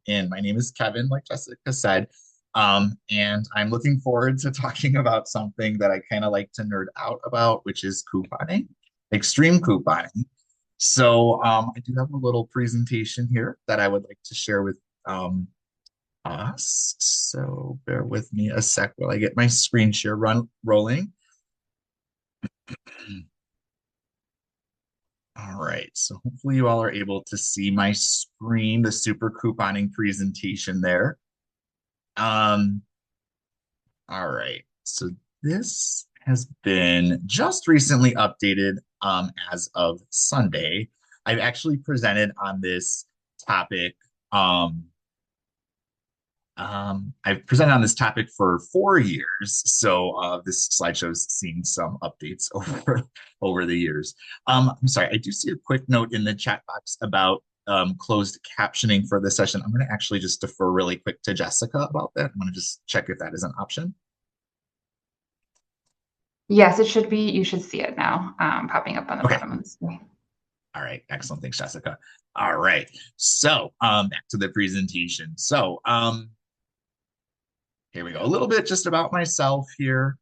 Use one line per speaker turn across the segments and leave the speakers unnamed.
And my name is Kevin, like Jessica said. And I'm looking forward to talking about something that I kind of like to nerd out about, which is couponing, extreme couponing. I do have a little presentation here that I would like to share with us. So bear with me a sec while I get my screen share rolling. All right, so hopefully you all are able to see my screen, the super couponing presentation there. Um, all right. So this has been just recently updated as of Sunday. I've actually presented on this topic. Um, I've presented on this topic for 4 years. This slideshow's seen some updates over the years. I'm sorry, I do see a quick note in the chat box about closed captioning for this session. I'm going to actually just defer really quick to Jessica about that. I'm going to just check if that is an option.
Yes, it should be. You should see it now, popping up on the bottom of the screen.
All right, excellent. Thanks, Jessica. All right, back to the presentation. Here we go. A little bit just about myself here.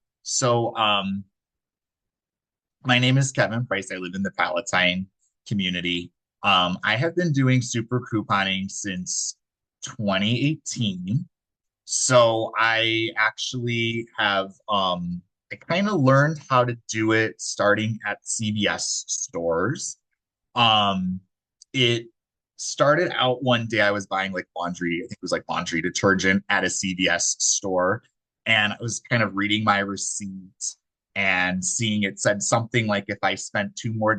My name is Kevin Price. I live in the Palatine community. I have been doing super couponing since 2018. So I actually have I kind of learned how to do it starting at CVS stores. It started out one day I was buying like laundry, I think it was like laundry detergent at a CVS store. And I was kind of reading my receipt and seeing it said something like if I spent $2 more,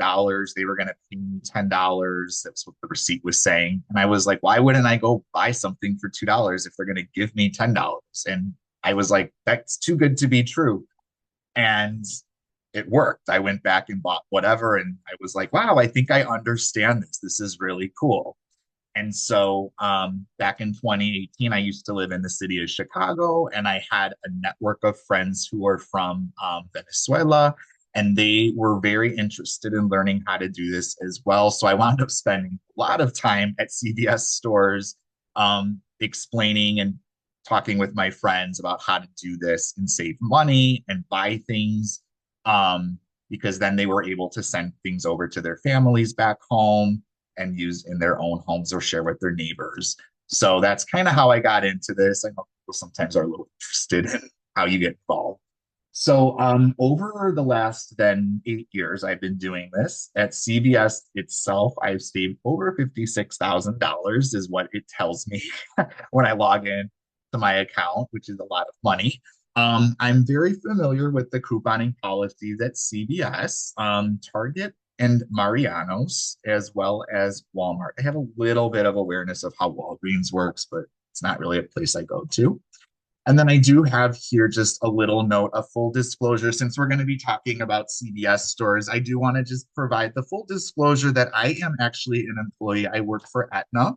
they were going to pay me $10. That's what the receipt was saying. And I was like, why wouldn't I go buy something for $2 if they're going to give me $10? And I was like, that's too good to be true. And it worked. I went back and bought whatever. And I was like, wow, I think I understand this. This is really cool. Back in 2018, I used to live in the city of Chicago, and I had a network of friends who were from Venezuela, and they were very interested in learning how to do this as well. So I wound up spending a lot of time at CVS stores, explaining and talking with my friends about how to do this and save money and buy things, because then they were able to send things over to their families back home and use in their own homes or share with their neighbors. So that's kind of how I got into this. I know people sometimes are a little interested in how you get involved. Over the last then 8 years, I've been doing this at CVS itself. I've saved over $56,000 is what it tells me when I log in to my account, which is a lot of money. I'm very familiar with the couponing policies at CVS, Target, and Mariano's, as well as Walmart. I have a little bit of awareness of how Walgreens works, but it's not really a place I go to. And then I do have here just a little note of full disclosure. Since we're going to be talking about CVS stores, I do want to just provide the full disclosure that I am actually an employee. I work for Aetna,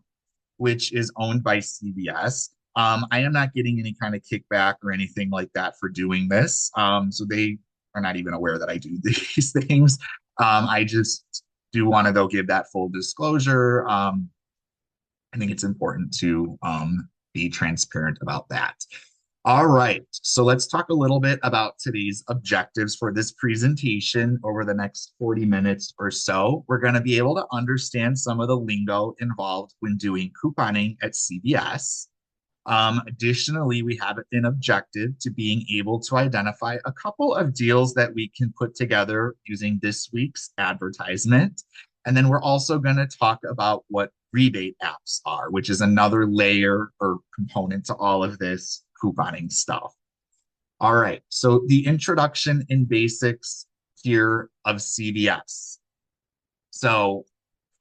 which is owned by CVS. I am not getting any kind of kickback or anything like that for doing this. So they are not even aware that I do these things. I just do want to, though, give that full disclosure. I think it's important to be transparent about that. All right, so let's talk a little bit about today's objectives for this presentation. Over the next 40 minutes or so, we're going to be able to understand some of the lingo involved when doing couponing at CVS. Additionally, we have an objective to being able to identify a couple of deals that we can put together using this week's advertisement. And then we're also going to talk about what rebate apps are, which is another layer or component to all of this couponing stuff. All right, so the introduction and basics here of CVS. So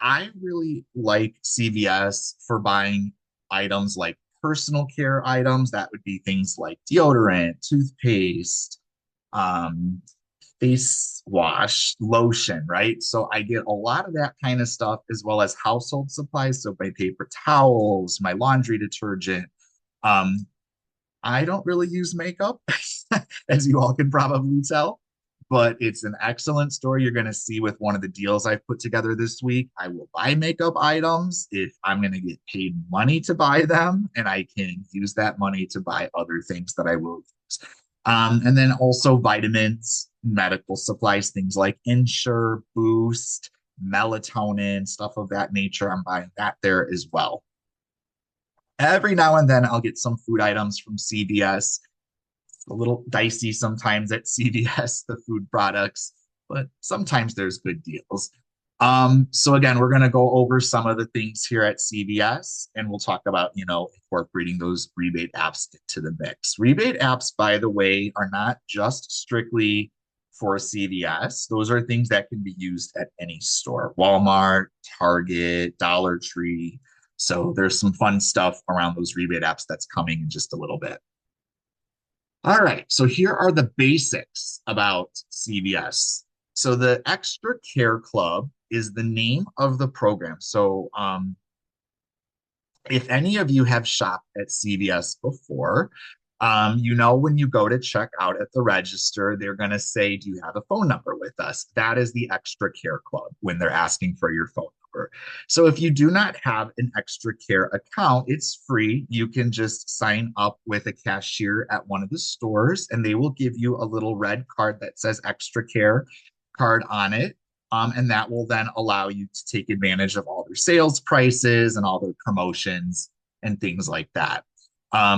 I really like CVS for buying items like personal care items. That would be things like deodorant, toothpaste, um, face wash, lotion, right? So I get a lot of that kind of stuff as well as household supplies. So my paper towels, my laundry detergent. Um, I don't really use makeup, as you all can probably tell, but it's an excellent store. You're going to see with one of the deals I've put together this week. I will buy makeup items if I'm going to get paid money to buy them, and I can use that money to buy other things that I will use. And then also vitamins, medical supplies, things like Ensure, Boost, melatonin, stuff of that nature. I'm buying that there as well. Every now and then I'll get some food items from CVS. It's a little dicey sometimes at CVS, the food products, but sometimes there's good deals. So again, we're going to go over some of the things here at CVS, and we'll talk about, incorporating those rebate apps into the mix. Rebate apps, by the way, are not just strictly for CVS. Those are things that can be used at any store, Walmart, Target, Dollar Tree. So there's some fun stuff around those rebate apps that's coming in just a little bit. All right, so here are the basics about CVS. So the Extra Care Club is the name of the program. So if any of you have shopped at CVS before, when you go to check out at the register, they're going to say, "Do you have a phone number with us?" That is the Extra Care Club when they're asking for your phone number. So if you do not have an Extra Care account, it's free. You can just sign up with a cashier at one of the stores, and they will give you a little red card that says Extra Care card on it. And that will then allow you to take advantage of all their sales prices and all their promotions and things like that.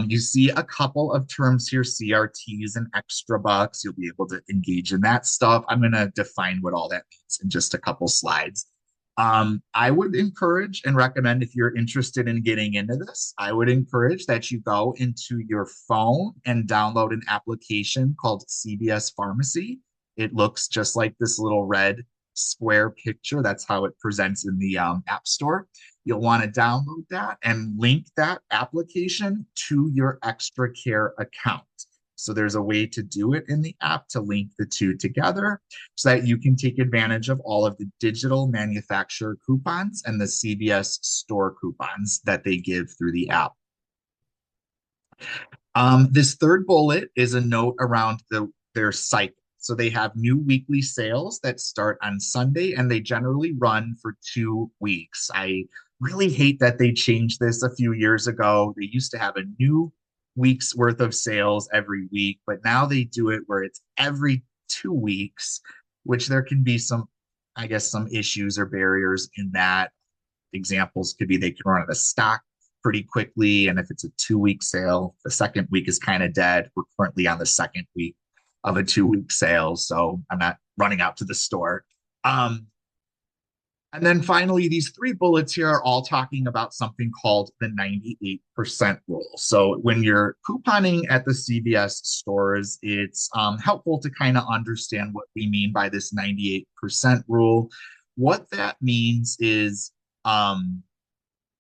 You see a couple of terms here, CRTs and extra bucks. You'll be able to engage in that stuff. I'm going to define what all that means in just a couple slides. I would encourage and recommend, if you're interested in getting into this, I would encourage that you go into your phone and download an application called CVS Pharmacy. It looks just like this little red square picture. That's how it presents in the App Store. You'll want to download that and link that application to your Extra Care account. So there's a way to do it in the app to link the two together so that you can take advantage of all of the digital manufacturer coupons and the CVS store coupons that they give through the app. This third bullet is a note around their cycle. So they have new weekly sales that start on Sunday and they generally run for 2 weeks. I really hate that they changed this a few years ago. They used to have a new week's worth of sales every week, but now they do it where it's every 2 weeks, which there can be some, I guess, some issues or barriers in that. Examples could be they can run out of stock pretty quickly. And if it's a 2 week sale, the second week is kind of dead. We're currently on the second week of a 2 week sale, so I'm not running out to the store. And then finally, these three bullets here are all talking about something called the 98% rule. So when you're couponing at the CVS stores, it's helpful to kind of understand what we mean by this 98% rule. What that means is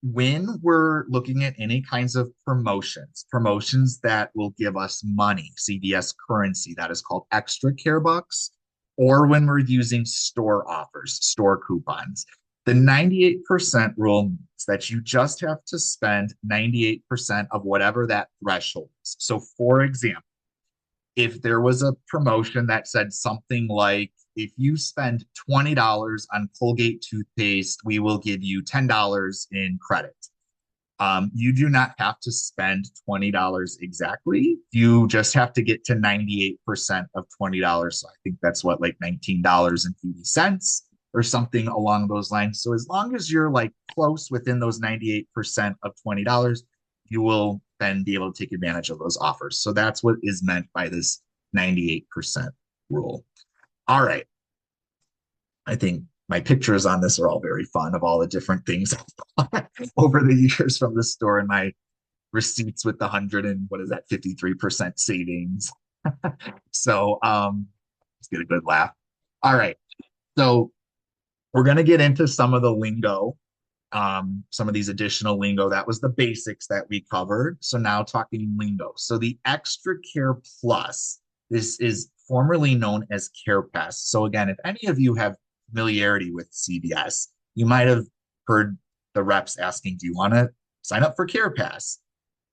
when we're looking at any kinds of promotions that will give us money, CVS currency, that is called extra care bucks, or when we're using store offers, store coupons. The 98% rule means that you just have to spend 98% of whatever that threshold is. So, for example, if there was a promotion that said something like, if you spend $20 on Colgate toothpaste, we will give you $10 in credit. You do not have to spend $20 exactly. You just have to get to 98% of $20. So I think that's what, like $19.80 or something along those lines. So as long as you're like close within those 98% of $20, you will then be able to take advantage of those offers. So that's what is meant by this 98% rule. All right. I think my pictures on this are all very fun of all the different things over the years from the store and my receipts with the 100 and what is that, 53% savings. So let's get a good laugh. All right. So We're going to get into some of the lingo, some of these additional lingo. That was the basics that we covered. So now talking lingo. So the Extra Care Plus, this is formerly known as Care Pass. So again, if any of you have familiarity with CVS, you might have heard the reps asking, do you want to sign up for Care Pass?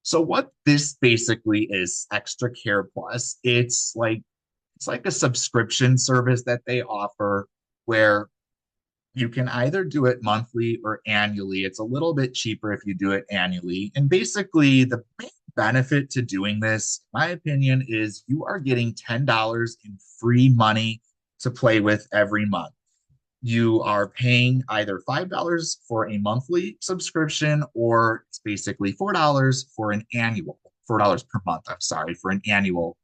So what this basically is, Extra Care Plus, it's like a subscription service that they offer where you can either do it monthly or annually. It's a little bit cheaper if you do it annually. And basically, the main benefit to doing this, in my opinion, is you are getting $10 in free money to play with every month. You are paying either $5 for a monthly subscription, or it's basically $4 for an annual, $4 per month, I'm sorry, for an annual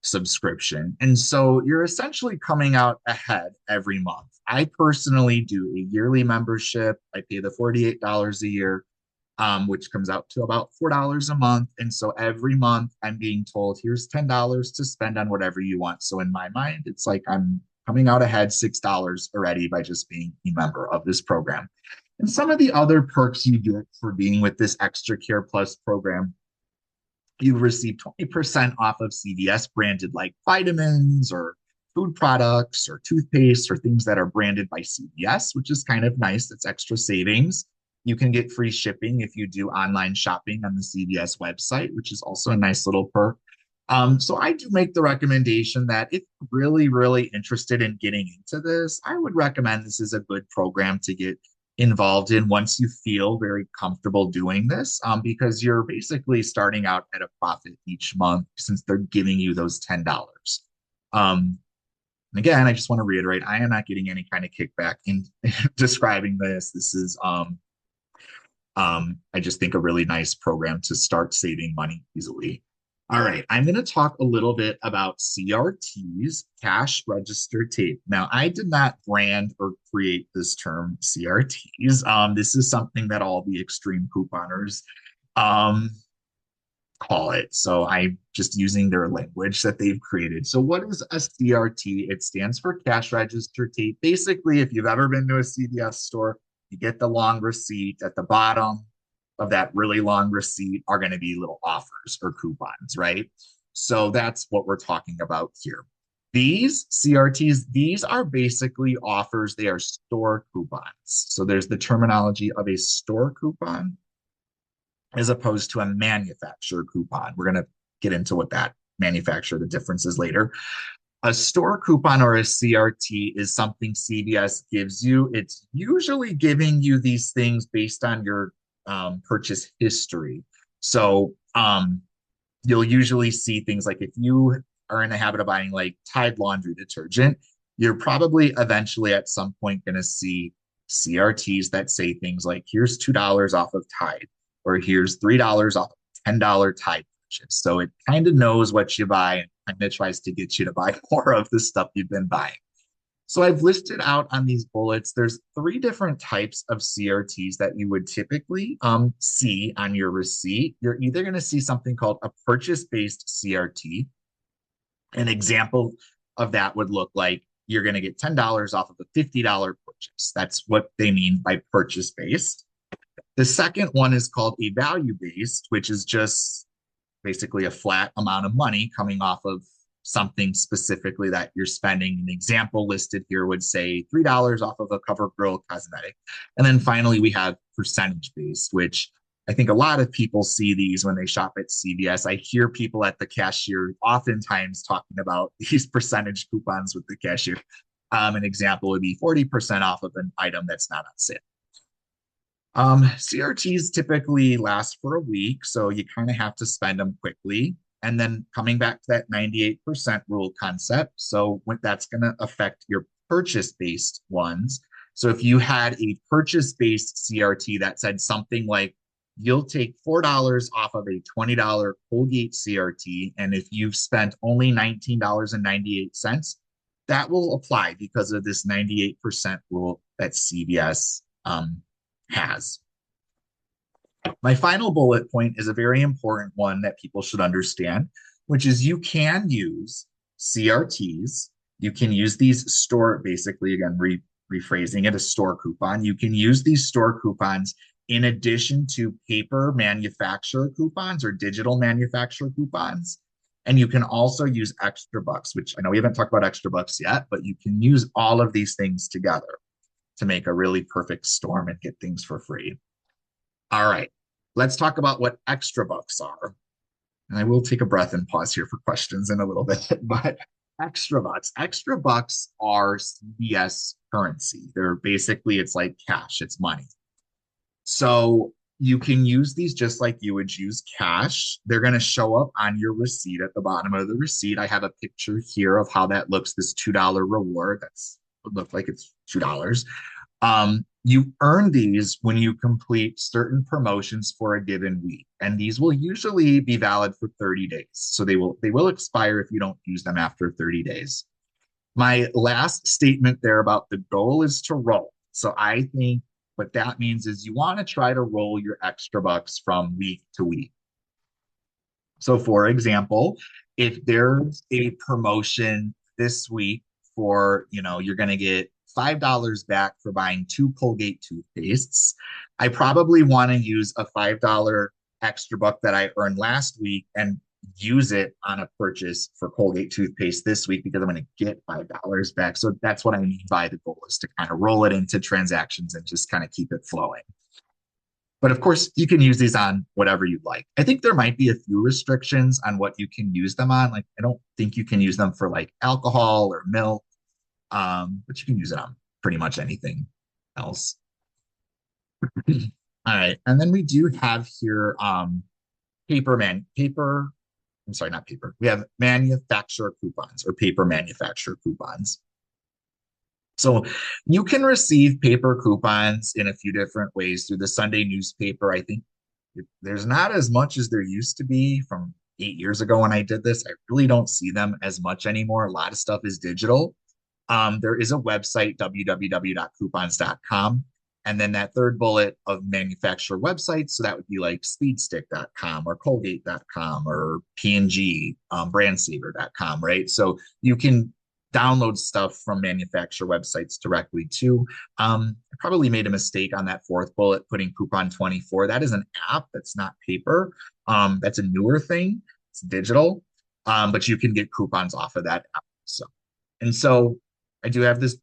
subscription. And so you're essentially coming out ahead every month. I personally do a yearly membership. I pay the $48 a year, which comes out to about $4 a month. And so every month I'm being told, here's $10 to spend on whatever you want. So in my mind, it's like I'm coming out ahead $6 already by just being a member of this program. And some of the other perks you get for being with this Extra Care Plus program, you receive 20% off of CVS branded like vitamins or food products or toothpaste or things that are branded by CVS, which is kind of nice. That's extra savings. You can get free shipping if you do online shopping on the CVS website, which is also a nice little perk. So I do make the recommendation that if you're really, really interested in getting into this, I would recommend this is a good program to get involved in once you feel very comfortable doing this, because you're basically starting out at a profit each month since they're giving you those $10. And again, I just want to reiterate, I am not getting any kind of kickback in describing this. This is, I just think a really nice program to start saving money easily. All right, I'm going to talk a little bit about CRTs, cash register tape. Now, I did not brand or create this term CRTs. This is something that all the extreme couponers um, call it. So I'm just using their language that they've created. So what is a CRT? It stands for cash register tape. Basically, if you've ever been to a CVS store, you get the long receipt at the bottom of that really long receipt are going to be little offers or coupons, right? So that's what we're talking about here. These CRTs, these are basically offers. They are store coupons. So there's the terminology of a store coupon as opposed to a manufacturer coupon. We're going to get into what that manufacturer, the difference is later. A store coupon or a CRT is something CVS gives you. It's usually giving you these things based on your purchase history. So you'll usually see things like if you are in the habit of buying like Tide laundry detergent, you're probably eventually at some point going to see CRTs that say things like, here's $2 off of Tide, or here's $3 off of $10 Tide purchase. So it kind of knows what you buy and kind of tries to get you to buy more of the stuff you've been buying. So I've listed out on these bullets, there's 3 different types of CRTs that you would typically see on your receipt. You're either going to see something called a purchase-based CRT. An example of that would look like you're going to get $10 off of a $50 purchase. That's what they mean by purchase-based. The second one is called a value-based, which is just basically a flat amount of money coming off of something specifically that you're spending. An example listed here would say $3 off of a CoverGirl cosmetic. And then finally, we have percentage based, which I think a lot of people see these when they shop at CVS. I hear people at the cashier oftentimes talking about these percentage coupons with the cashier. An example would be 40% off of an item that's not on sale. CRTs typically last for a week, so you kind of have to spend them quickly. And then coming back to that 98% rule concept, so that's going to affect your purchase-based ones. So if you had a purchase-based CRT that said something like, you'll take $4 off of a $20 Colgate CRT, and if you've spent only $19.98, that will apply because of this 98% rule that CVS has. My final bullet point is a very important one that people should understand, which is you can use CRTs. You can use these store, basically, again, rephrasing it, a store coupon. You can use these store coupons in addition to paper manufacturer coupons or digital manufacturer coupons. And you can also use extra bucks, which I know we haven't talked about extra bucks yet, but you can use all of these things together to make a really perfect storm and get things for free. All right, let's talk about what extra bucks are. And I will take a breath and pause here for questions in a little bit, but extra bucks are CVS currency. They're basically, it's like cash, it's money. So you can use these just like you would use cash. They're going to show up on your receipt at the bottom of the receipt. I have a picture here of how that looks, this $2 reward. That's would look like it's $2. You earn these when you complete certain promotions for a given week, and these will usually be valid for 30 days. So they will expire if you don't use them after 30 days. My last statement there about the goal is to roll. So I think what that means is you want to try to roll your extra bucks from week to week. So for example, if there's a promotion this week for, you're going to get $5 back for buying two Colgate toothpastes, I probably want to use a $5 extra buck that I earned last week and use it on a purchase for Colgate toothpaste this week because I'm going to get $5 back. So that's what I mean by the goal is to kind of roll it into transactions and just kind of keep it flowing. But of course, you can use these on whatever you like. I think there might be a few restrictions on what you can use them on. Like, I don't think you can use them for like alcohol or milk, but you can use it on pretty much anything else. All right. And then we do have here paper, I'm sorry, not paper. We have manufacturer coupons or paper manufacturer coupons. So you can receive paper coupons in a few different ways through the Sunday newspaper. I think there's not as much as there used to be from 8 years ago when I did this. I really don't see them as much anymore. A lot of stuff is digital. There is a website, www.coupons.com. And then that third bullet of manufacturer websites. So that would be like speedstick.com or colgate.com or P&G, brandsaver.com, right? So you can download stuff from manufacturer websites directly too. I probably made a mistake on that fourth bullet, putting Coupon 24. That is an app that's not paper. That's a newer thing. It's digital, but you can get coupons off of that app. So I do have this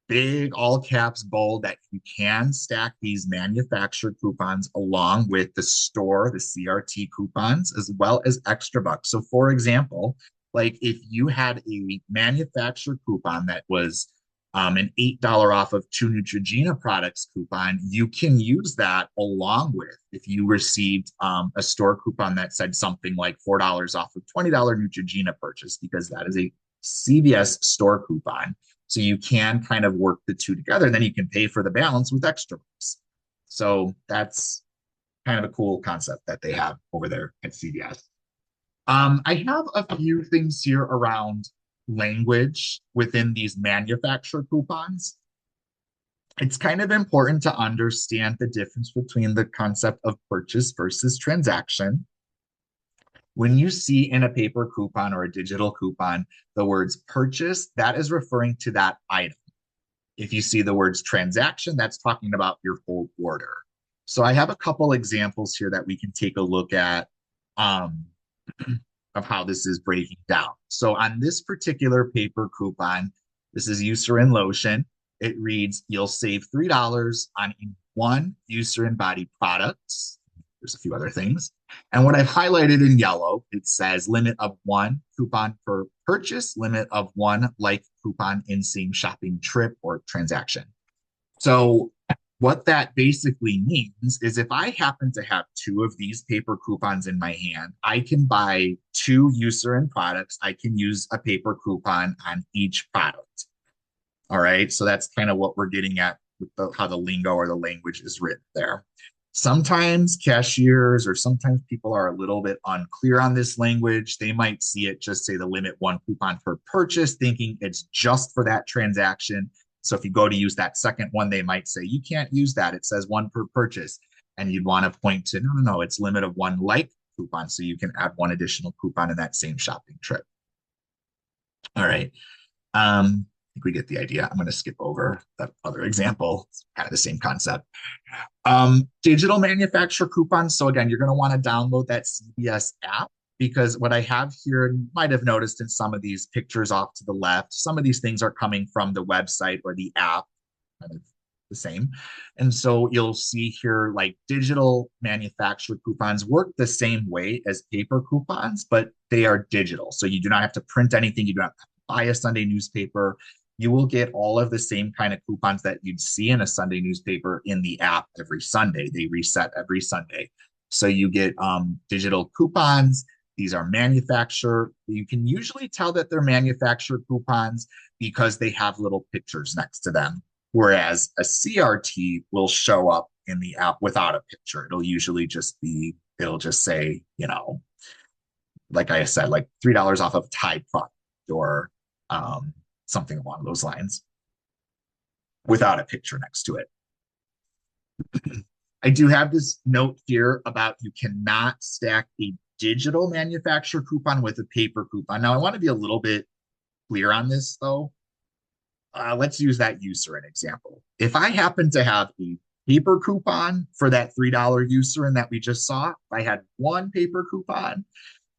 big all caps bold that you can stack these manufacturer coupons along with the store, the CRT coupons, as well as extra bucks. So for example, like if you had a manufacturer coupon that was an $8 off of two Neutrogena products coupon, you can use that along with if you received a store coupon that said something like $4 off of $20 Neutrogena purchase, because that is a CVS store coupon. So you can kind of work the two together, and then you can pay for the balance with extra bucks. So that's kind of a cool concept that they have over there at CVS. I have a few things here around language within these manufacturer coupons. It's kind of important to understand the difference between the concept of purchase versus transaction. When you see in a paper coupon or a digital coupon the words purchase, that is referring to that item. If you see the words transaction, that's talking about your whole order. So I have a couple examples here that we can take a look at of how this is breaking down. So on this particular paper coupon, this is Eucerin lotion. It reads, you'll save $3 on one Eucerin body products. There's a few other things. And what I've highlighted in yellow, it says limit of one coupon per purchase, limit of one like coupon in same shopping trip or transaction. So what that basically means is if I happen to have two of these paper coupons in my hand, I can buy two Eucerin products. I can use a paper coupon on each product. All right. So that's kind of what we're getting at with how the lingo or the language is written there. Sometimes cashiers or sometimes people are a little bit unclear on this language. They might see it just say the limit one coupon per purchase, thinking it's just for that transaction. So if you go to use that second one, they might say, you can't use that. It says one per purchase. And you'd want to point to, no, it's limit of one like coupon. So you can add one additional coupon in that same shopping trip. All right. think we get the idea. I'm going to skip over that other example. It's kind of the same concept. Digital manufacturer coupons. So again, you're going to want to download that CVS app because what I have here, you might have noticed in some of these pictures off to the left, some of these things are coming from the website or the app, kind of the same. And so you'll see here like digital manufacturer coupons work the same way as paper coupons, but they are digital. So you do not have to print anything. You don't have to buy a Sunday newspaper. You will get all of the same kind of coupons that you'd see in a Sunday newspaper in the app every Sunday. They reset every Sunday. So you get digital coupons. These are manufacturer. You can usually tell that they're manufacturer coupons because they have little pictures next to them. Whereas a CRT will show up in the app without a picture. It'll usually just be, it'll just say, like I said, like $3 off of Tide product or something along those lines without a picture next to it. I do have this note here about you cannot stack a digital manufacturer coupon with a paper coupon. Now, I want to be a little bit clear on this, though. Let's use that Eucerin example. If I happen to have a paper coupon for that $3 Eucerin that we just saw, if I had one paper coupon,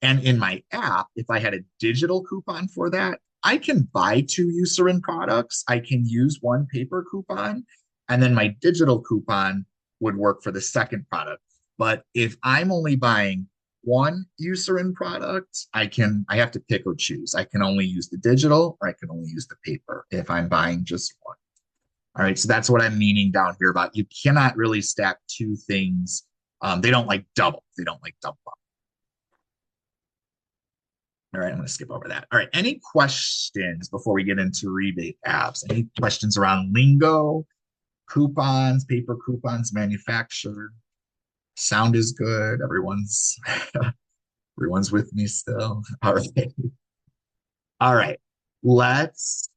and in my app, if I had a digital coupon for that, I can buy two Eucerin products. I can use one paper coupon, and then my digital coupon would work for the second product. But if I'm only buying one Eucerin product, I have to pick or choose. I can only use the digital or I can only use the paper if I'm buying just one. All right, so that's what I'm meaning down here about you cannot really stack two things. They don't like double. They don't like double up. All right, I'm going to skip over that. All right, any questions before we get into rebate apps? Any questions around lingo, coupons, paper coupons, manufactured? Sound is good. Everyone's with me still. All right. All right. Let's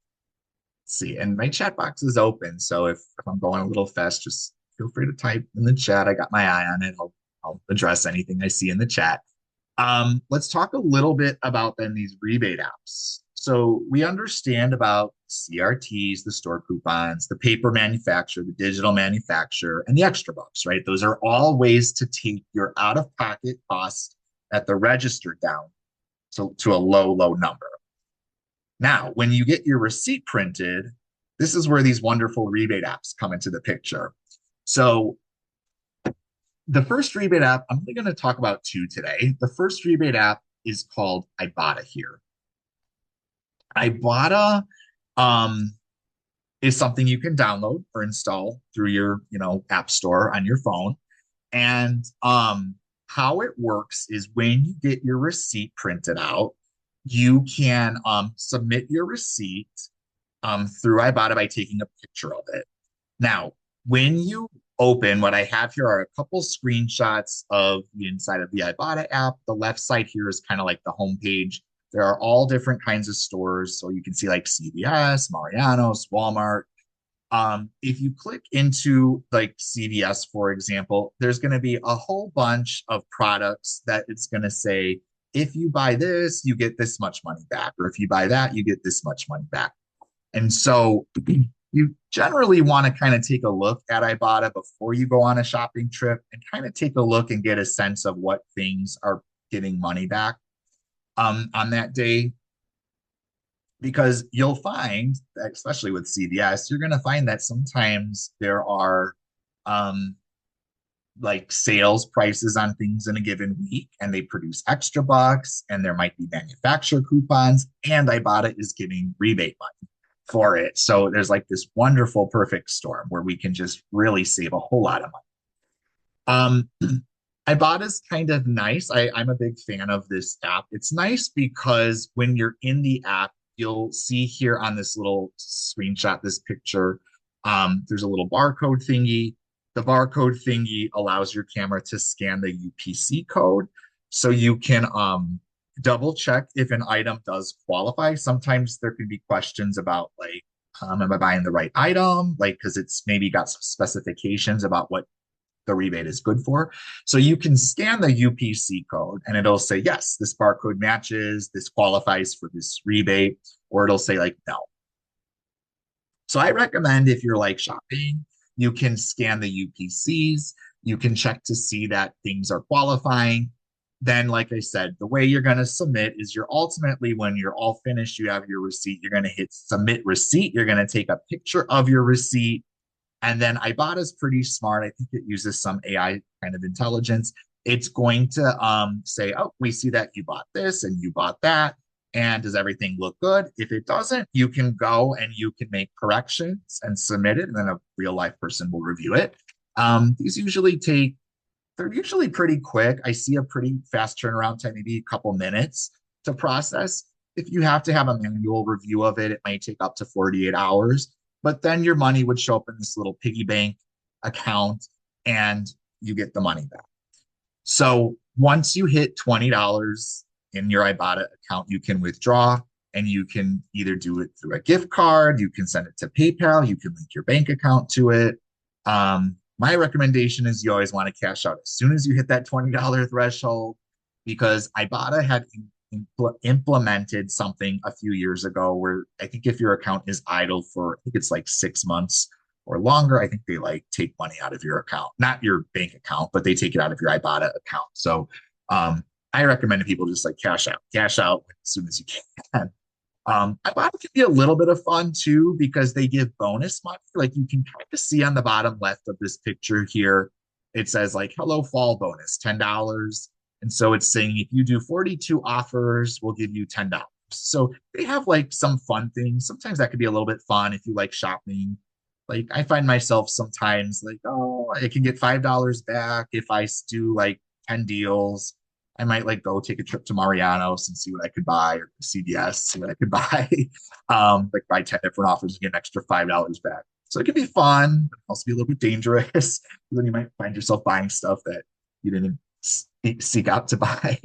see. And my chat box is open. So if I'm going a little fast, just feel free to type in the chat. I got my eye on it. I'll address anything I see in the chat. Let's talk a little bit about then these rebate apps. So we understand about CRTs, the store coupons, the paper manufacturer, the digital manufacturer, and the extra bucks, right? Those are all ways to take your out-of-pocket cost at the register down to a low, low number. Now, when you get your receipt printed, this is where these wonderful rebate apps come into the picture. So the first rebate app, I'm only going to talk about two today. The first rebate app is called Ibotta here. Ibotta is something you can download or install through your, app store on your phone. And how it works is when you get your receipt printed out, you can submit your receipt through Ibotta by taking a picture of it. Now, when you open, what I have here are a couple screenshots of the inside of the Ibotta app. The left side here is kind of like the homepage. There are all different kinds of stores. So you can see like CVS, Mariano's, Walmart. If you click into like CVS, for example, there's going to be a whole bunch of products that it's going to say, if you buy this, you get this much money back. Or if you buy that, you get this much money back. And so you generally want to kind of take a look at Ibotta before you go on a shopping trip and kind of take a look and get a sense of what things are getting money back on that day. Because you'll find, especially with CVS, you're going to find that sometimes there are like sales prices on things in a given week and they produce extra bucks and there might be manufacturer coupons and Ibotta is giving rebate money for it. So there's like this wonderful perfect storm where we can just really save a whole lot of money. Ibotta is kind of nice. I'm a big fan of this app. It's nice because when you're in the app, you'll see here on this little screenshot, this picture, there's a little barcode thingy. The barcode thingy allows your camera to scan the UPC code. So you can double check if an item does qualify. Sometimes there can be questions about like, am I buying the right item? Like, because it's maybe got some specifications about what the rebate is good for. So you can scan the UPC code and it'll say, yes, this barcode matches, this qualifies for this rebate, or it'll say like, no. So I recommend if you're like shopping, you can scan the UPCs, you can check to see that things are qualifying. Then, like I said, the way you're going to submit is you're ultimately, when you're all finished, you have your receipt, you're going to hit submit receipt. You're going to take a picture of your receipt. And then Ibotta's pretty smart. I think it uses some AI kind of intelligence. It's going to say, oh, we see that you bought this and you bought that. And does everything look good? If it doesn't, you can go and you can make corrections and submit it, and then a real life person will review it. These usually take, they're usually pretty quick. I see a pretty fast turnaround time, maybe a couple minutes to process. If you have to have a manual review of it, it might take up to 48 hours. But then your money would show up in this little piggy bank account and you get the money back. So once you hit $20 in your Ibotta account, you can withdraw and you can either do it through a gift card, you can send it to PayPal, you can link your bank account to it. My recommendation is you always want to cash out as soon as you hit that $20 threshold, because Ibotta had implemented something a few years ago where I think if your account is idle for, I think it's like 6 months or longer, I think they like take money out of your account, not your bank account, but they take it out of your Ibotta account. So I recommend people just like cash out as soon as you can. Ibotta can be a little bit of fun too because they give bonus money. Like you can kind of see on the bottom left of this picture here, it says like "Hello Fall bonus, $10." And so it's saying if you do 42 offers, we'll give you $10. So they have like some fun things. Sometimes that could be a little bit fun if you like shopping. Like I find myself sometimes like, oh, I can get $5 back if I do like 10 deals. I might like go take a trip to Mariano's and see what I could buy, or CVS, see what I could buy. Like buy 10 different offers and get an extra $5 back. So it can be fun, but also be a little bit dangerous. Then you might find yourself buying stuff that you didn't seek out to buy.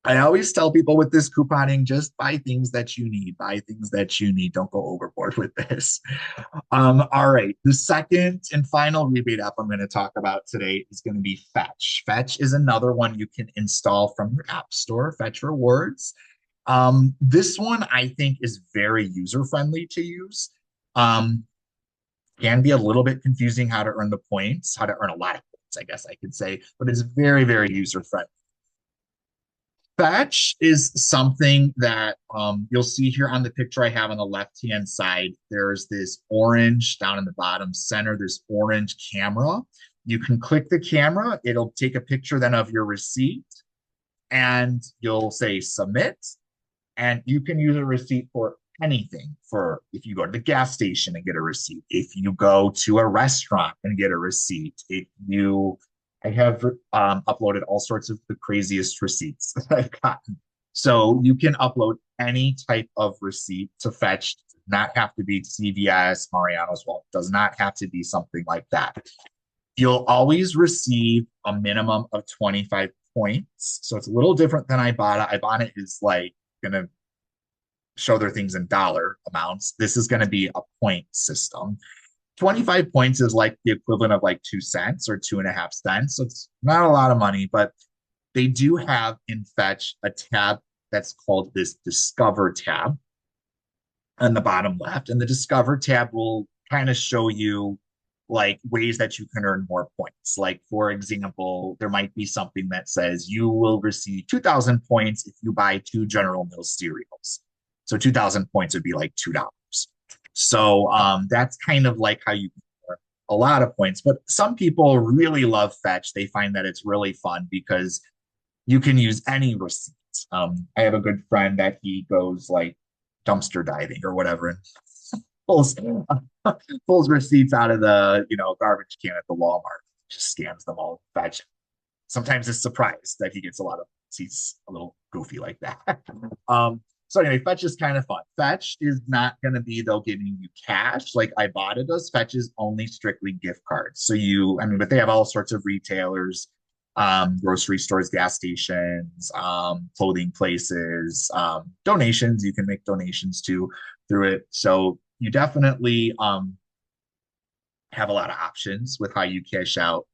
I always tell people with this couponing, just buy things that you need. Buy things that you need. Don't go overboard with this. All right. The second and final rebate app I'm going to talk about today is going to be Fetch. Fetch is another one you can install from your app store, Fetch Rewards. This one I think is very user friendly to use. Can be a little bit confusing how to earn the points, how to earn a lot of points, I guess I could say, but it's very, very user friendly. Fetch is something that you'll see here on the picture I have on the left-hand side. There's this orange down in the bottom center, this orange camera. You can click the camera. It'll take a picture then of your receipt and you'll say submit. And you can use a receipt for anything. For if you go to the gas station and get a receipt, if you go to a restaurant and get a receipt, if you I have uploaded all sorts of the craziest receipts that I've gotten. So you can upload any type of receipt to Fetch. It does not have to be CVS, Mariano's. Well, it does not have to be something like that. You'll always receive a minimum of 25 points. So it's a little different than Ibotta. Ibotta is like going to show their things in dollar amounts. This is going to be a point system. 25 points is like the equivalent of like 2 cents or 2.5 cents. So it's not a lot of money, but they do have in Fetch a tab that's called this Discover tab on the bottom left. And the Discover tab will kind of show you like ways that you can earn more points. Like, for example, there might be something that says you will receive 2,000 points if you buy 2 General Mills cereals. So 2,000 points would be like $2. So that's kind of like how you earn a lot of points. But some people really love Fetch. They find that it's really fun because you can use any receipt. I have a good friend that he goes like dumpster diving or whatever and pulls pulls receipts out of the garbage can at the Walmart, just scans them all. Fetch. Sometimes it's surprised that he gets a lot of. He's a little goofy like that. So anyway, Fetch is kind of fun. Fetch is not going to be, though, giving you cash like Ibotta does. Fetch is only strictly gift cards. So but they have all sorts of retailers, grocery stores, gas stations, clothing places, donations. You can make donations too through it. So you definitely have a lot of options with how you cash out.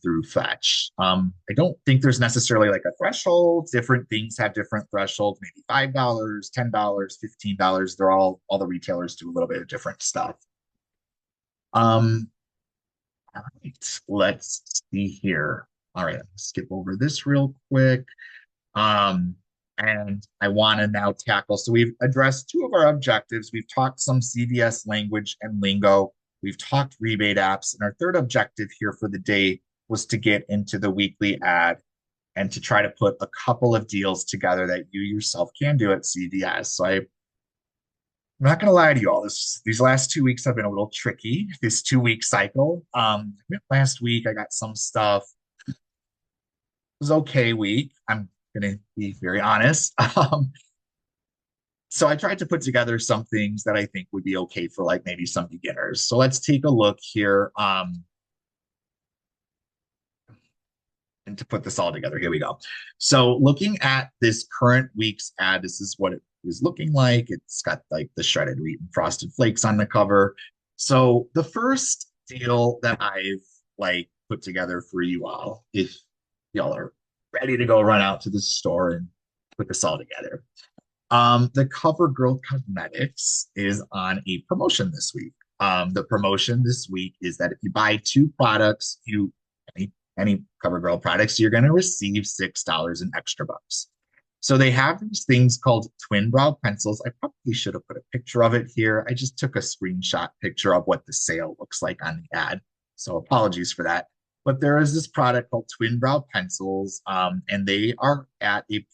through Fetch. I don't think there's necessarily like a threshold. Different things have different thresholds, maybe $5, $10, $15. They're all the retailers do a little bit of different stuff. Um, all right, let's see here. All right, let's skip over this real quick. Um, and I want to now tackle. So we've addressed two of our objectives. We've talked some CVS language and lingo. We've talked rebate apps. And our third objective here for the day was to get into the weekly ad and to try to put a couple of deals together that you yourself can do at CVS. I'm not going to lie to you all. These last 2 weeks have been a little tricky. This 2 week cycle. Last week I got some stuff. It was okay week. I'm going to be very honest. So I tried to put together some things that I think would be okay for like maybe some beginners. So let's take a look here. And to put this all together, here we go. So looking at this current week's ad, this is what it is looking like. It's got like the shredded wheat and frosted flakes on the cover. So the first deal that I've like put together for you all, if y'all are ready to go run out to the store and put this all together. The CoverGirl Cosmetics is on a promotion this week. The promotion this week is that if you buy two products, any CoverGirl products, you're going to receive $6 in extra bucks. So they have these things called twin brow pencils. I probably should have put a picture of it here. I just took a screenshot picture of what the sale looks like on the ad. So apologies for that. But there is this product called twin brow pencils, and they are at a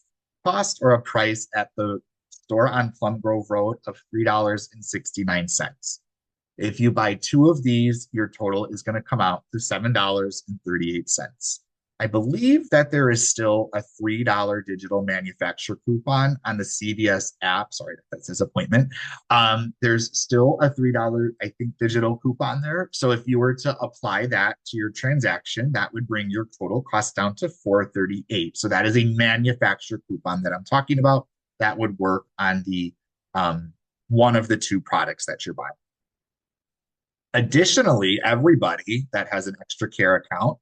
cost or a price at the store on Plum Grove Road of $3.69. If you buy two of these, your total is going to come out to $7.38. I believe that there is still a $3 digital manufacturer coupon on the CVS app. Sorry, that says appointment. There's still a $3, I think, digital coupon there. So if you were to apply that to your transaction, that would bring your total cost down to $4.38. So that is a manufacturer coupon that I'm talking about. That would work on the one of the two products that you're buying. Additionally, everybody that has an extra care account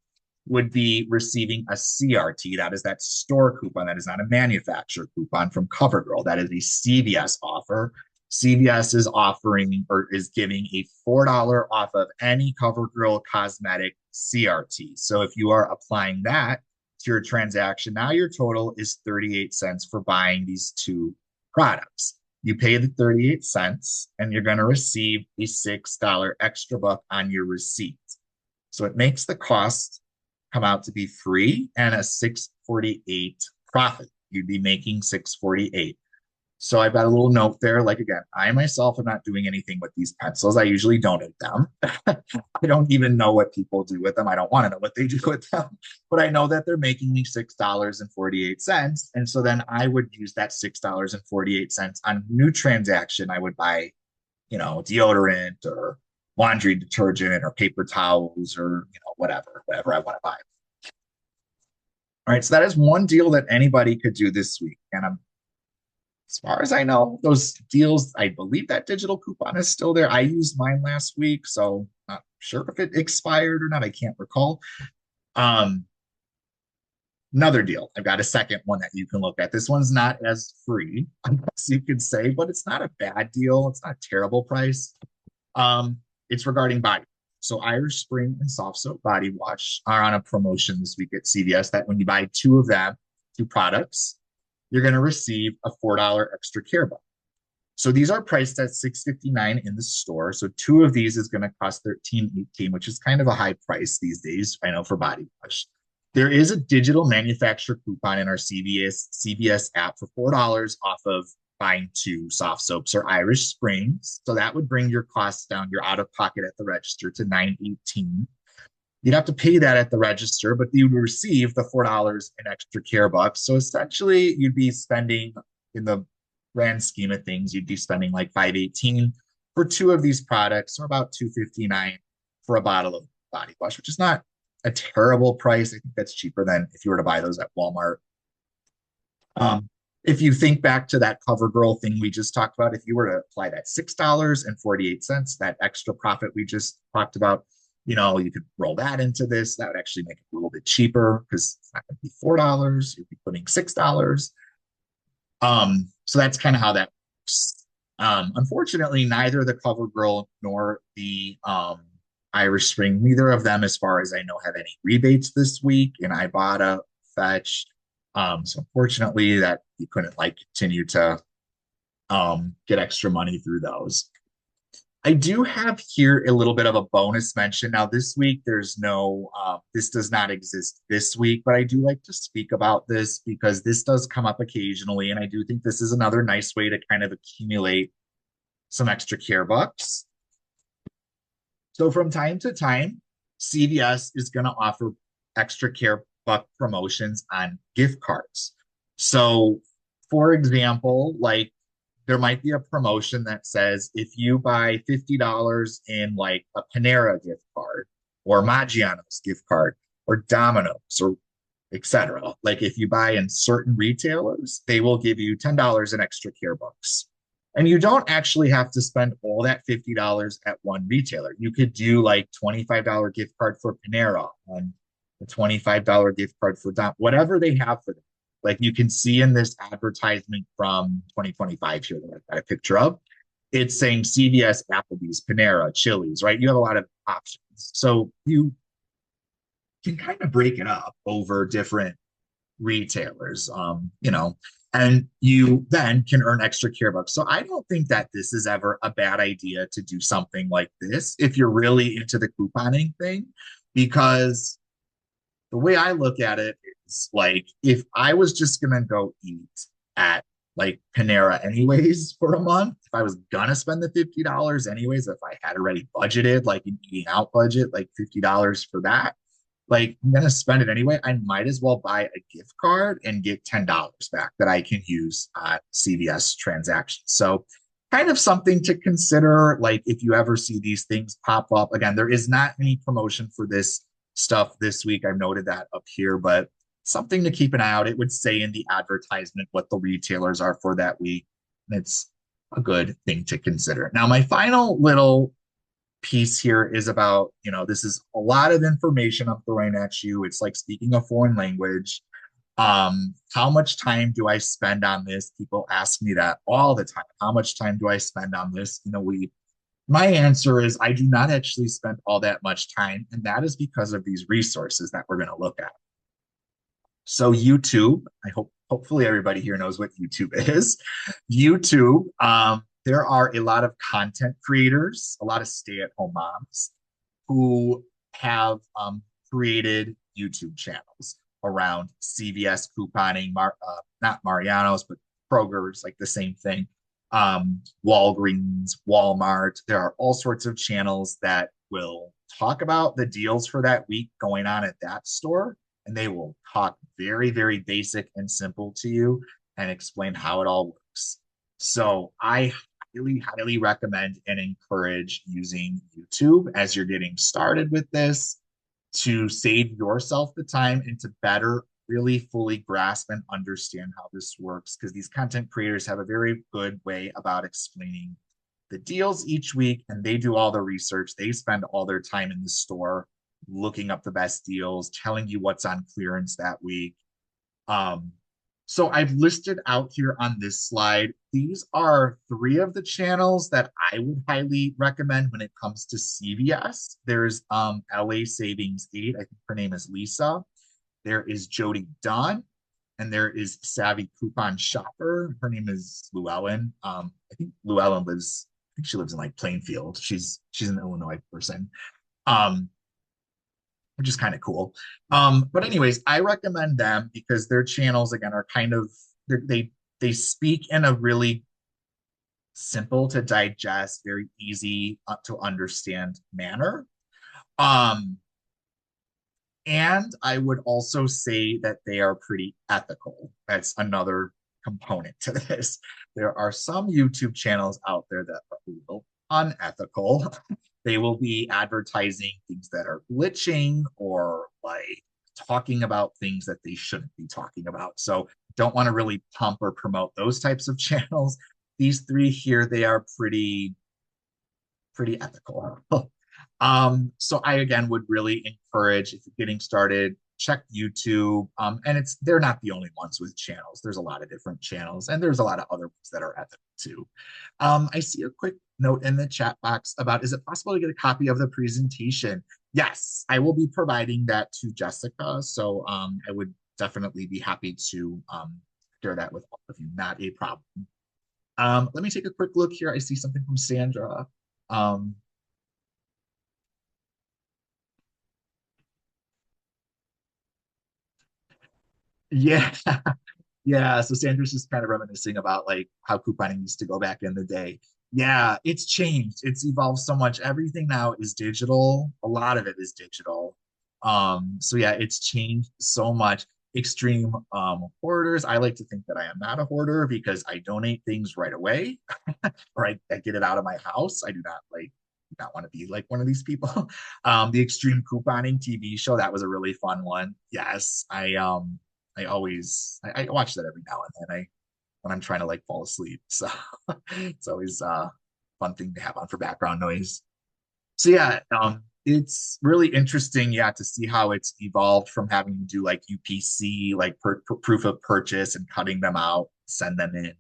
would be receiving a CRT. That is that store coupon. That is not a manufacturer coupon from CoverGirl. That is a CVS offer. CVS is offering or is giving a $4 off of any CoverGirl cosmetic CRT. So if you are applying that to your transaction, now your total is 38 cents for buying these two products. You pay the 38 cents and you're going to receive a $6 extra buck on your receipt. So it makes the cost come out to be free and a 648 profit. You'd be making 648. So I've got a little note there. Like, again, I myself am not doing anything with these pencils. I usually donate them. I don't even know what people do with them. I don't want to know what they do with them, but I know that they're making me $6.48. And so then I would use that $6.48 on a new transaction. I would buy, deodorant or laundry detergent or paper towels or, whatever I want to buy. All right. So that is one deal that anybody could do this week. And as far as I know, those deals, I believe that digital coupon is still there. I used mine last week, so not sure if it expired or not. I can't recall. Another deal. I've got a second one that you can look at. This one's not as free, as you could say, but it's not a bad deal. It's not a terrible price. It's regarding body. So Irish Spring and Soft Soap Body Wash are on a promotion this week at CVS that when you buy two of them, two products, you're going to receive a $4 extra care buck. So these are priced at $6.59 in the store. So two of these is going to cost $13.18, which is kind of a high price these days, I know, for body wash. There is a digital manufacturer coupon in our CVS app for $4 off of buying two soft soaps or Irish Springs. So that would bring your costs down, your out of pocket at the register to $9.18. You'd have to pay that at the register, but you would receive the $4 in extra care bucks. So essentially, you'd be spending, in the grand scheme of things, you'd be spending like $5.18 for two of these products, or about $2.59 for a bottle of body wash, which is not a terrible price. I think that's cheaper than if you were to buy those at Walmart. If you think back to that CoverGirl thing we just talked about, if you were to apply that $6.48, that extra profit we just talked about, You could roll that into this. That would actually make it a little bit cheaper because it's not going to be $4. You'd be putting $6. So that's kind of how that works. Unfortunately, neither the CoverGirl nor the Irish Spring, neither of them, as far as I know, have any rebates this week. And Ibotta, Fetch. So unfortunately, that you couldn't like continue to get extra money through those. I do have here a little bit of a bonus mention. Now, this week, this does not exist this week, but I do like to speak about this because this does come up occasionally. And I do think this is another nice way to kind of accumulate some extra care bucks. So, from time to time, CVS is going to offer extra care buck promotions on gift cards. So, for example, like there might be a promotion that says if you buy $50 in like a Panera gift card or Maggiano's gift card or Domino's or etc. Like if you buy in certain retailers, they will give you $10 in extra care bucks. And you don't actually have to spend all that $50 at one retailer. You could do like $25 gift card for Panera and a $25 gift card for whatever they have for them. Like you can see in this advertisement from 2025 here that I've got a picture of, it's saying CVS, Applebee's, Panera, Chili's, right? You have a lot of options. So you can kind of break it up over different retailers, and you then can earn extra care bucks. So I don't think that this is ever a bad idea to do something like this if you're really into the couponing thing, because the way I look at it is like if I was just gonna go eat at like Panera anyways for a month, if I was gonna spend the $50 anyways, if I had already budgeted like an eating out budget, like $50 for that, like I'm gonna spend it anyway. I might as well buy a gift card and get $10 back that I can use at CVS transactions. So kind of something to consider. Like if you ever see these things pop up, again, there is not any promotion for this stuff this week. I've noted that up here, but something to keep an eye out. It would say in the advertisement what the retailers are for that week. And it's a good thing to consider. Now, my final little piece here is about, this is a lot of information I'm throwing at you. It's like speaking a foreign language. How much time do I spend on this? People ask me that all the time. How much time do I spend on this? My answer is I do not actually spend all that much time, and that is because of these resources that we're going to look at. So YouTube, hopefully everybody here knows what YouTube is. YouTube, there are a lot of content creators, a lot of stay-at-home moms who have created YouTube channels around CVS couponing, not Mariano's, but Kroger's, like the same thing. Walgreens, Walmart. There are all sorts of channels that will talk about the deals for that week going on at that store. And they will talk very, very basic and simple to you and explain how it all works. So I highly, highly recommend and encourage using YouTube as you're getting started with this to save yourself the time and to better really fully grasp and understand how this works, because these content creators have a very good way about explaining the deals each week, and they do all the research. They spend all their time in the store looking up the best deals, telling you what's on clearance that week. So I've listed out here on this slide, these are 3 of the channels that I would highly recommend when it comes to CVS. There's LA Savings 8, I think her name is Lisa. There is Jody Dunn, and there is Savvy Coupon Shopper. Her name is Llewellyn. I think Llewellyn she lives in like Plainfield. She's an Illinois person. Which is kind of cool. But anyways, I recommend them because their channels again are kind of they speak in a really simple to digest, very easy to understand manner. And I would also say that they are pretty ethical. That's another component to this. There are some YouTube channels out there that are a little unethical. They will be advertising things that are glitching or like talking about things that they shouldn't be talking about. So don't want to really pump or promote those types of channels. These 3 here, they are pretty ethical. So I again would really encourage if you're getting started, check YouTube. And they're not the only ones with channels. There's a lot of different channels, and there's a lot of other ones that are ethical too. I see a quick note in the chat box about is it possible to get a copy of the presentation? Yes, I will be providing that to Jessica. So I would definitely be happy to share that with all of you. Not a problem. Let me take a quick look here. I see something from Sandra. Um, yeah, yeah. So Sandra's just kind of reminiscing about like how couponing used to go back in the day. Yeah, it's changed. It's evolved so much. Everything now is digital. A lot of it is digital. So yeah, it's changed so much. Extreme hoarders. I like to think that I am not a hoarder because I donate things right away, or I get it out of my house. I do not like not want to be like one of these people. The extreme couponing TV show, that was a really fun one. Yes, I watch that every now and then. I when I'm trying to like fall asleep. So it's always a fun thing to have on for background noise. So yeah, it's really interesting, yeah, to see how it's evolved from having to do like UPC, like proof of purchase and cutting them out, send them in.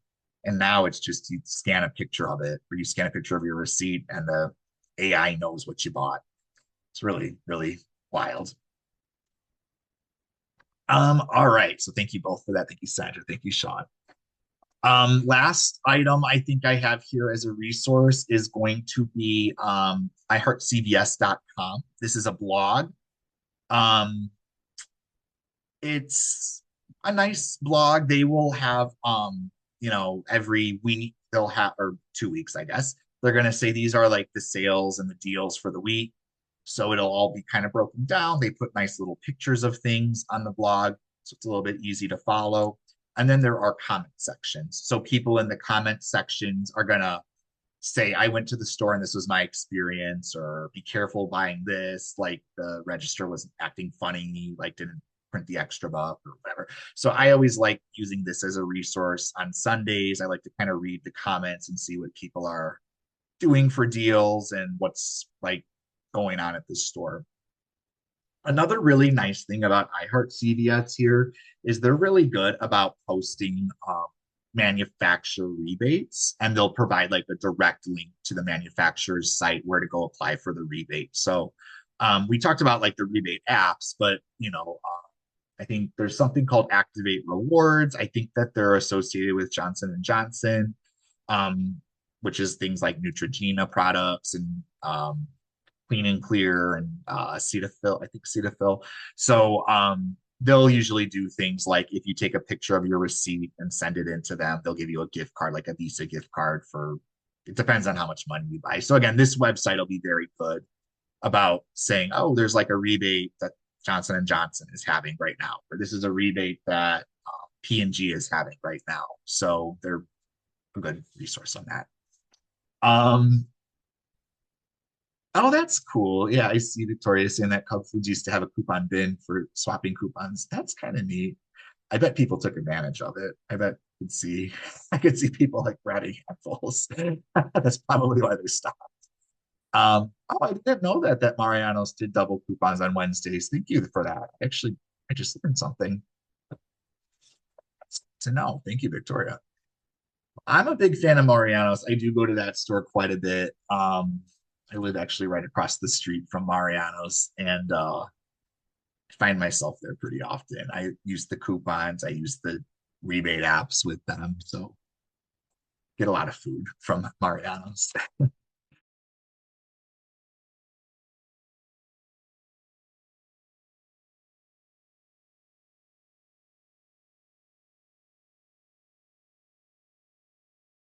And now it's just you scan a picture of it, or you scan a picture of your receipt, and the AI knows what you bought. It's really, really wild. All right. So thank you both for that. Thank you, Sandra. Thank you, Sean. Last item I think I have here as a resource is going to be iheartcvs.com. This is a blog. Um, it's a nice blog. They will have every week they'll have, or 2 weeks, I guess. They're gonna say these are like the sales and the deals for the week. So it'll all be kind of broken down. They put nice little pictures of things on the blog, so it's a little bit easy to follow. And then there are comment sections. So people in the comment sections are gonna say, I went to the store and this was my experience, or be careful buying this, like the register was acting funny, like didn't print the extra buck or whatever. So I always like using this as a resource on Sundays. I like to kind of read the comments and see what people are doing for deals and what's like going on at the store. Another really nice thing about iHeart CVS here is they're really good about posting manufacturer rebates, and they'll provide like a direct link to the manufacturer's site where to go apply for the rebate. So we talked about like the rebate apps, but I think there's something called Activate Rewards. I think that they're associated with Johnson and Johnson, um, which is things like Neutrogena products and Clean and Clear and Cetaphil, I think Cetaphil. So they'll usually do things like if you take a picture of your receipt and send it into them, they'll give you a gift card, like a Visa gift card for, it depends on how much money you buy. So again, this website will be very good about saying, oh, there's like a rebate that Johnson and Johnson is having right now, or this is a rebate that P&G is having right now. So they're a good resource on that. Um, Oh, that's cool. Yeah, I see Victoria saying that Cub Foods used to have a coupon bin for swapping coupons. That's kind of neat. I bet people took advantage of it. I could see people like grabbing handfuls. That's probably why they stopped. Oh, I didn't know that Mariano's did double coupons on Wednesdays. Thank you for that. Actually, I just learned something to know. Thank you, Victoria. I'm a big fan of Mariano's. I do go to that store quite a bit. I live actually right across the street from Mariano's, and I find myself there pretty often. I use the coupons, I use the rebate apps with them, so get a lot of food from Mariano's.